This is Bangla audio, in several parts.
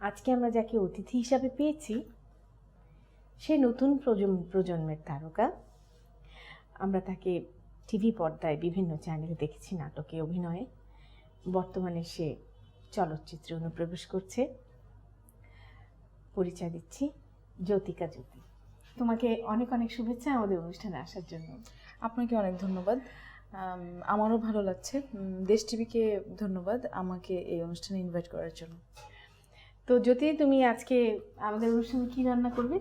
আজকে আমরা যাকে অতিথি হিসাবে পেয়েছি সে নতুন প্রজন্মের তারকা। আমরা তাকে টিভি পর্দায় বিভিন্ন চ্যানেলে দেখেছি, নাটকে, অভিনয়ে। বর্তমানে সে চলচ্চিত্রে অনুপ্রবেশ করছে। পরিচয় দিচ্ছি জ্যোতিকা জ্যোতি। তোমাকে অনেক অনেক শুভেচ্ছা আমাদের অনুষ্ঠানে আসার জন্য। আপনাকে অনেক ধন্যবাদ। আমারও ভালো লাগছে। দেশ টিভিকে ধন্যবাদ আমাকে এই অনুষ্ঠানে ইনভাইট করার জন্য। তো জ্যোতি, তুমি আজকে আমাদের অনুষ্ঠানে কি রান্না করবে?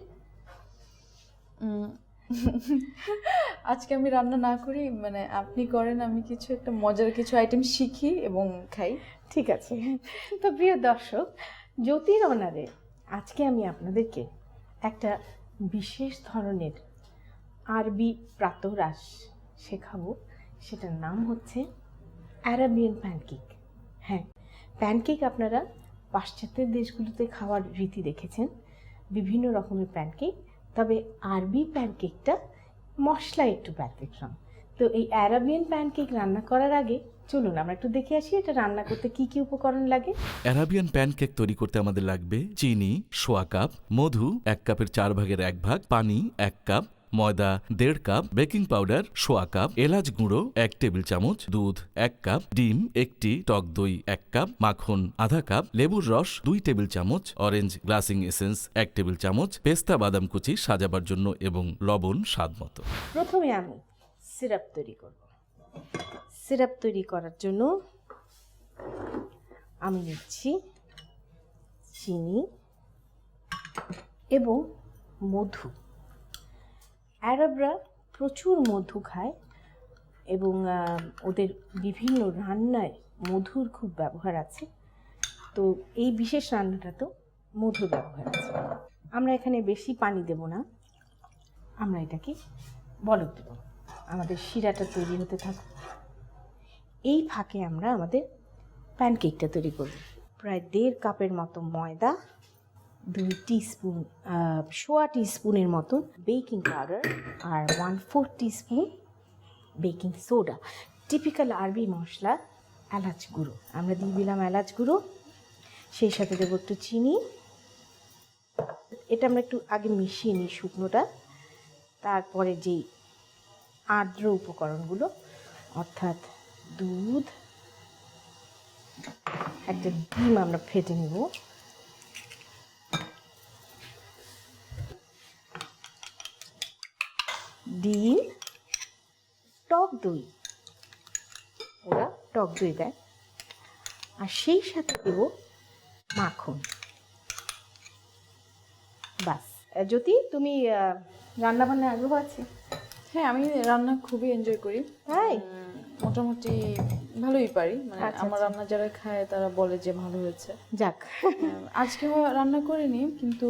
আজকে আমি রান্না না করি, মানে আপনি করেন, আমি কিছু একটা মজার কিছু আইটেম শিখি এবং খাই। ঠিক আছে। তো প্রিয় দর্শক, জ্যোতির অনারে আজকে আমি আপনাদেরকে একটা বিশেষ ধরনের আরবি প্রাতরাশ শেখাবো। সেটার নাম হচ্ছে অ্যারাবিয়ান প্যানকেক। হ্যাঁ, প্যানকেক আপনারা পাশ্চাত্যের দেশগুলোতে খাওয়ার রীতি দেখেছেন, বিভিন্ন রকমের প্যানকেক। তবে আরবি প্যানকেকটা মশলা একটু ব্যতিক্রম। তো এই অ্যারাবিয়ান প্যানকেক রান্না করার আগে চলুন আমরা একটু দেখে আসি এটা রান্না করতে কি কি উপকরণ লাগে। অ্যারাবিয়ান প্যানকেক তৈরি করতে আমাদের লাগবে চিনি 1/4 কাপ, মধু 1 কাপের 4/1 পানি 1 কাপ, ময়দা 1.5 কাপ, বেকিং পাউডার 1/4 কাপ, এলাচ গুঁড়ো 1 টেবিল চামচ, দুধ 1 কাপ, ডিম 1টি, টক দই 1 কাপ, মাখন আধা কাপ, লেবুর রস 2 টেবিল চামচ, অরেঞ্জ গ্লাসিং এসেন্স 1 টেবিল চামচ, পেস্তা বাদাম কুচি সাজাবার জন্য এবং লবণ স্বাদ মতো। প্রথমে আমি সিরাপ তৈরি করব। সিরাপ তৈরি করার জন্য আমি নিচ্ছি চিনি এবং মধু। আরবরা প্রচুর মধু খায় এবং ওদের বিভিন্ন রান্নায় মধুর খুব ব্যবহার আছে। তো এই বিশেষ রান্নাটাতেও মধুর ব্যবহার আছে। আমরা এখানে বেশি পানি দেব না, আমরা এটাকে বলক দেব। আমাদের শিরাটা তৈরি হতে থাকুক। এই ফাঁকে আমরা আমাদের প্যানকেকটা তৈরি করব। প্রায় 1.5 কাপের মতো ময়দা, 2 টিস্পুন 1/4 টিস্পুনের মতো বেকিং পাউডার আর 1/4 টিস্পুন বেকিং সোডা। টিপিক্যাল আরবি মশলা এলাচ গুঁড়ো, আমরা দিয়ে দিলাম এলাচ গুঁড়ো। সেই সাথে দেবো একটু চিনি। এটা আমরা একটু আগে মিশিয়ে নিই শুকনোটা। তারপরে যেই আর্দ্র উপকরণগুলো, অর্থাৎ দুধ, একটা ডিম আমরা ফেটে নেব, ডিম, টক দই, ওরা টক দই দেয়, আর সেই সাথে দেব মাখন। বাস। জ্যোতি, তুমি রান্না বান্নায় আগ্রহ আছে? হ্যাঁ, আমি রান্না খুবই এনজয় করি। তাই? মোটামুটি ভালোই পারি, মানে আমার রান্না যারা খায় তারা বলে যে ভালো হয়েছে। যাক, আজকে রান্না করিনি, কিন্তু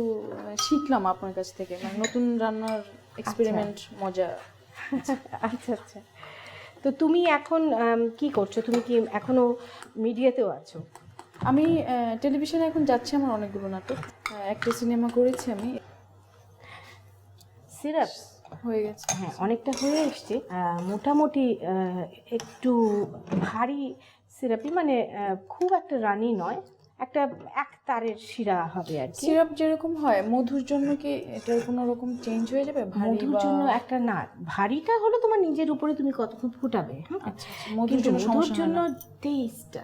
শিখলাম আপনার কাছ থেকে, মানে নতুন রান্নার এক্সপেরিমেন্ট মজা। আচ্ছা আচ্ছা। তো তুমি এখন কি করছো? তুমি কি এখনো মিডিয়াতেও আছো? আমি টেলিভিশনে এখন যাচ্ছি, আমার অনেকগুলো নাটক, একটা সিনেমা করেছি আমি। সিরাপ হয়ে গেছে? হ্যাঁ, অনেকটা হয়ে এসছে। মোটামুটি একটু ভারী সিরাপি, মানে খুব একটা রানি নয়, একটা এক তারের শিরা হবে আর কি। সিরাপ যেরকম হয় মধুর জন্য কি এটার কোনো রকম চেঞ্জ হয়ে যাবে? মধুর জন্য একটা না, ভারীটা হলো তোমার নিজের উপরে, তুমি কতক্ষণ ফুটাবে। আচ্ছা, মধুর জন্য টেস্টটা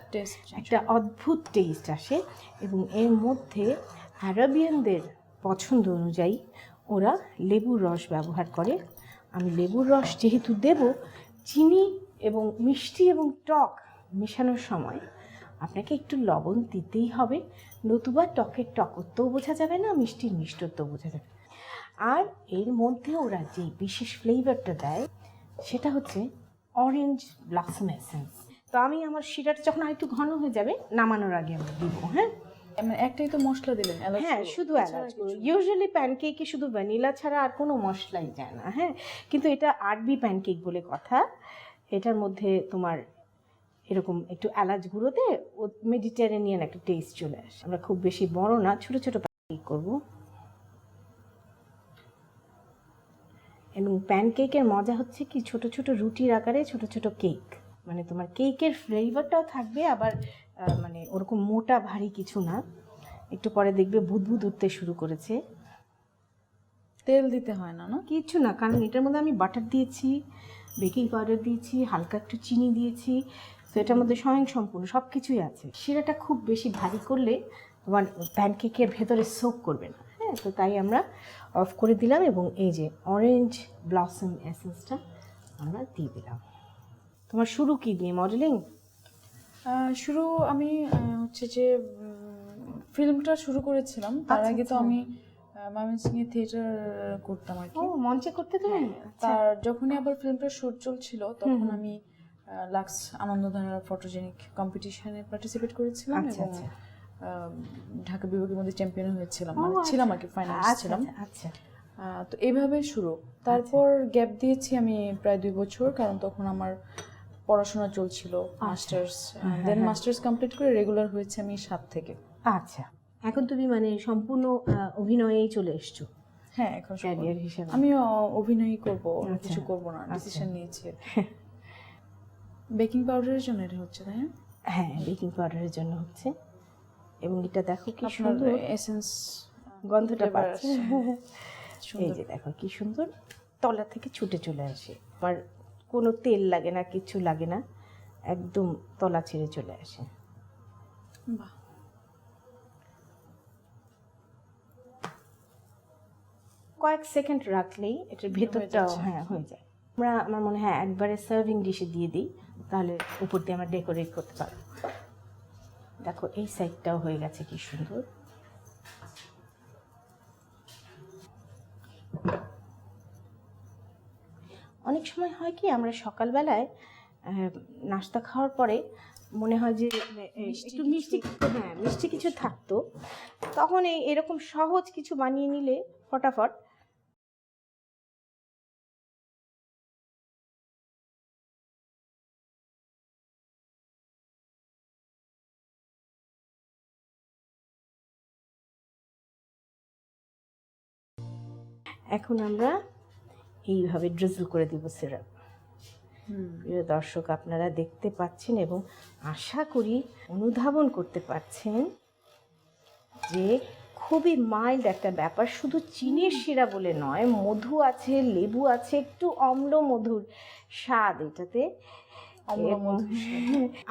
একটা অদ্ভুত টেস্ট আসে। এবং এর মধ্যে আরবিয়ানদের পছন্দ অনুযায়ী ওরা লেবুর রস ব্যবহার করে। আমি লেবুর রস যেহেতু দেব, চিনি এবং মিষ্টি এবং টক মেশানোর সময় আপনাকে একটু লবণ দিতেই হবে, নতুবা টকের টকত্বও বোঝা যাবে না, মিষ্টির মিষ্টত্বও বোঝা যাবে। আর এর মধ্যে ওরা যে বিশেষ ফ্লেভারটা দেয় সেটা হচ্ছে অরেঞ্জ ব্লসম এসেন্স। তো আমি আমার শিরাটা যখন আরেকটু ঘন হয়ে যাবে, নামানোর আগে আমি দিব। হ্যাঁ, একটাই তো মশলা দিলেন? হ্যাঁ, শুধু এলাচ গুঁড়ো। ইউজুয়ালি প্যানকেকে শুধু ভ্যানিলা ছাড়া আর কোনো মশলাই যায় না। হ্যাঁ, কিন্তু এটা আরবি প্যানকেক বলে কথা। এটার মধ্যে তোমার এরকম একটু এলাচ গুঁড়োতে ও মেডিটেরেনিয়ান একটা টেস্ট চলে আসে। আমরা খুব বেশি বড় না, ছোট ছোট প্যানকেক করব। এবং প্যানকেকের মজা হচ্ছে কি, ছোট ছোট রুটির আকারে ছোট ছোট কেক, মানে তোমার কেকের ফ্লেভারটাও থাকবে, আবার মানে ওরকম মোটা ভারী কিছু না, একটু পরে দেখবে বুদবুদ উঠতে শুরু করেছে। তেল দিতে হয় না, না? কিছু না, কারণ এটার মধ্যে আমি বাটার দিয়েছি, বেকিং পাউডার দিয়েছি, হালকা একটু চিনি দিয়েছি, তো এটার মধ্যে স্বয়ংসম্পূর্ণ সব কিছুই আছে। শিরাটা খুব বেশি ভারী করলে তোমার প্যানকেকের ভেতরে সোক করবে না। হ্যাঁ, তো তাই আমরা অফ করে দিলাম এবং এই যে অরেঞ্জ ব্লসম এসেন্সটা আমরা দিয়ে দিলাম। তোমার শুরু কি দিয়ে মডেলিং? শুরু আমি হচ্ছে যে ফিল্মটা শুরু করেছিলাম, তার আগে তো আমি ময়মনসিংহে থিয়েটার করতাম আর কি। ও, মঞ্চে করতে তুমি? তার যখনই আবার ফিল্মটার শুট চলছিল তখন আমি লাক্স আনন্দধারার ফটোজেনিক কম্পিটিশনে পার্টিসিপেট করেছিলাম এবং ঢাকা বিভাগের মধ্যে চ্যাম্পিয়ন হয়েছিলাম, মানে ছিলাম আর কি, ফাইনালিস্ট ছিলাম। আচ্ছা, তো এইভাবে শুরু। তারপর গ্যাপ দিয়েছি আমি প্রায় 2 বছর, কারণ তখন আমার পড়াশোনা চলছিল, মাস্টার্স, দেন মাস্টার্স কমপ্লিট করে রেগুলার হয়েছে আমি 7 থেকে। আচ্ছা, এখন তুমি মানে সম্পূর্ণ অভিনয়েই চলে এসছো? হ্যাঁ, এখন ক্যারিয়ার হিসেবে আমি অভিনয় করব, কিছু করব না, ডিসিশন নিয়েছি। বেকিং পাউডারের জন্য এটা হচ্ছে, তাই না? হ্যাঁ, বেকিং পাউডারের জন্য হচ্ছে। এবং এটা দেখো কি সুন্দর এসেন্স, গন্ধটা পাচ্ছি। এই যে দেখো কি সুন্দর তলা থেকে ছুটে চলে আসে, আর কোনো তেল লাগে না, কিছু লাগে না, একদম তলা ছেড়ে চলে আসে। বাহ, কয়েক সেকেন্ড রাখলেই এটার ভেতরটাও হয়ে যায়। আমার মনে হয় একবারে সার্ভিং ডিশে দিয়ে দিই, তাহলে উপর দিয়ে আমরা ডেকোরেট করতে পারবো। দেখো এই সাইডটাও হয়ে গেছে কি সুন্দর। অনেক সময় হয় কি, আমরা সকালবেলায় নাস্তা খাওয়ার পরে মনে হয় যে একটু মিষ্টি কিছু থাকতো, তখন এরকম সহজ কিছু বানিয়ে নিলে ফটাফট। এখন আমরা এইভাবে ড্রিজল করে দিব সিরাপ। প্রিয় দর্শক, আপনারা দেখতে পাচ্ছেন এবং আশা করি অনুধাবন করতে পারছেন যে খুবই মাইল্ড একটা ব্যাপার। শুধু চিনির শিরা বলে নয়, মধু আছে, লেবু আছে, একটু অম্ল মধুর স্বাদ এটাতে।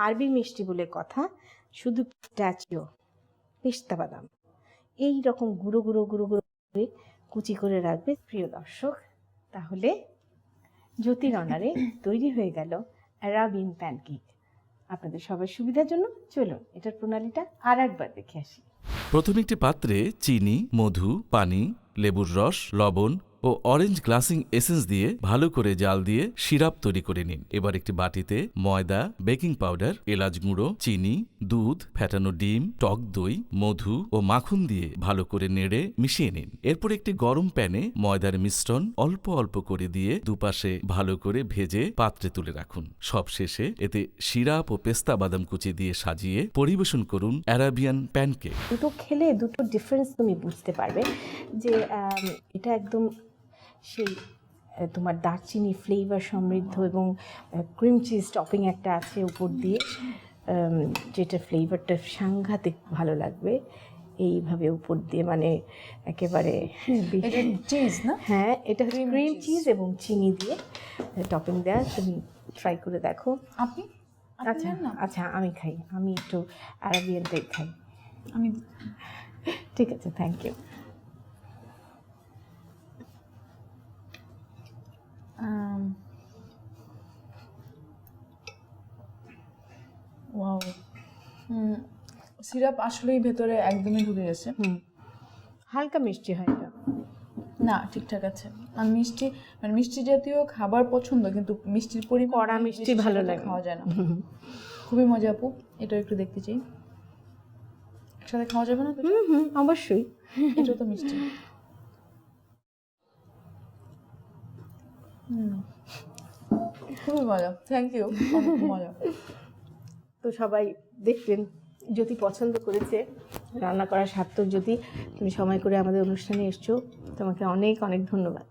আরবি মিষ্টি বলে কথা, শুধু পিস্তাচিও, পেস্তা বাদাম এই রকম গুঁড়ো গুঁড়ো গুঁড়ো গুঁড়ো করে কুচি করে রাখবে। প্রিয় দর্শক, তাহলে জ্যোতির অনারে তৈরি হয়ে গেল অ্যারাবিয়ান প্যানকেক। আপনাদের সবার সুবিধার জন্য চলুন এটার প্রণালীটা আর একবার দেখে আসি। প্রথমে একটি পাত্রে চিনি, মধু, পানি, লেবুর রস, লবণ ও অরেঞ্জ গ্লাসিং এসেন্স দিয়ে ভালো করে জাল দিয়ে সিরাপ তৈরি করে নিন। এবার একটি বাটিতে ময়দা, বেকিং পাউডার, এলাচ গুঁড়ো, চিনি, দুধ, ফ্যাটানো ডিম, টক দই, মধু ও মাখন দিয়ে ভালো করে নেড়ে মিশিয়ে নিন। এরপর একটি গরম প্যানে ময়দার মিশ্রণ অল্প অল্প করে দিয়ে দুপাশে ভালো করে ভেজে পাত্রে তুলে রাখুন। সবশেষে এতে সিরাপ ও পেস্তা বাদাম কুচি দিয়ে সাজিয়ে পরিবেশন করুন অ্যারাবিয়ান প্যানকেক। দুটো খেলে দুটো ডিফারেন্স তুমি বুঝতে পারবে যে এটা একদম সেই তোমার দারচিনি ফ্লেভার সমৃদ্ধ এবং ক্রিম চিজ টপিং একটা আছে উপর দিয়ে, যেটা ফ্লেভারটা সাংঘাতিক ভালো লাগবে এইভাবে উপর দিয়ে, মানে একেবারে চিজ না? হ্যাঁ, এটা ক্রিম চিজ এবং চিনি দিয়ে টপিং দেওয়া। তুমি ট্রাই করে দেখো। আপনি? আচ্ছা আচ্ছা, আমি খাই, আমি একটু আরাবিয়ানটাই খাই। আমি ঠিক আছে, থ্যাংক ইউ। ওয়াও, সিরাপ আসলেই ভেতরে একদমই ঢুকে গেছে। হালকা মিষ্টি হয় এটা না, ঠিকঠাক আছে। আমি মিষ্টি, মানে মিষ্টি জাতীয় খাবার পছন্দ, কিন্তু মিষ্টির পরিমাণ, কড়া মিষ্টি ভালো লাগে, খাওয়া যায় না। খুবই মজা আপু, এটা একটু দেখতে চাই। একসাথে খাওয়া যাবে না? অবশ্যই। এটা তো মিষ্টি। খুবই মজা, থ্যাংক ইউ, অনেক মজা। তো সবাই দেখলেন, জ্যোতি পছন্দ করেছে, রান্না করা সার্থক। জ্যোতি, তুমি সময় করে আমাদের অনুষ্ঠানে এসছো, তোমাকে অনেক অনেক ধন্যবাদ।